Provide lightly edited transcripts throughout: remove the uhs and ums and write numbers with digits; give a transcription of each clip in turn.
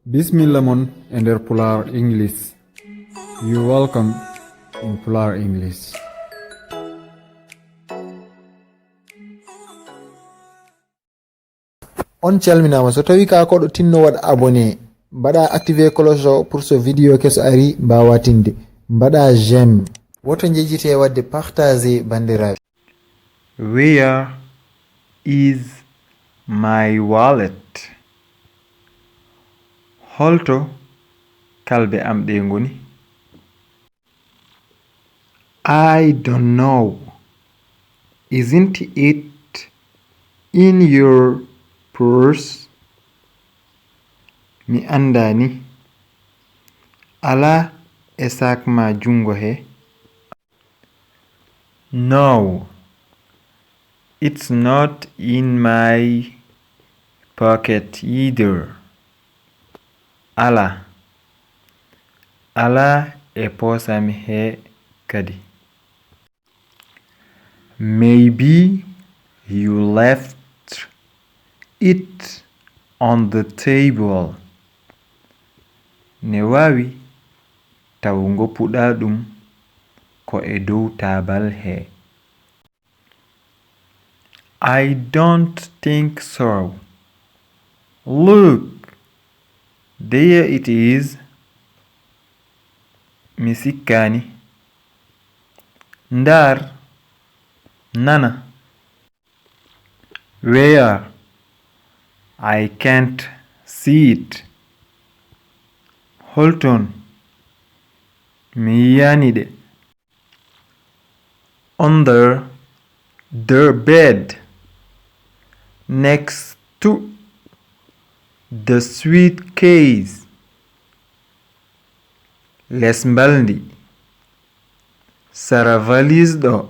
Bismillah mon ender Pulaar English. You welcome in Pulaar English. On calminama so tawi ka koɗo tinno wad abonné mbaɗa activer cloche pour ce vidéo keso ari mbawa tinde mbaɗa j'aime woto njejite wadde partager bandiraabe. Where is my wallet? Holto kalbe am ɗe ngoni? I don't know. Isn't it in your purse? Mi andani. Ala e sak ma jungo he? No. It's not in my pocket either. Ala e posam he kadi. Maybe you left it on the table. Ne wawi tawungo puɗa ɗum ko e dow tabal he. I don't think so. Look, there it is. Misikani. Ndar. Nana. Where? I can't see it. Holton. Miyanide. Under the bed. Next to the suitcase. Les mbaldi. Sara valise do.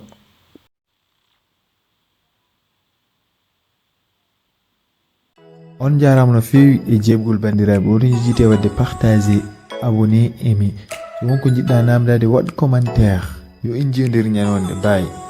On jarama no fewi e jebgol bandiraɓe woto njejite wadde partager abonné aimé so wonko jiɗɗa namdade waɗ commentaire yo en jewdir ñanonde bye.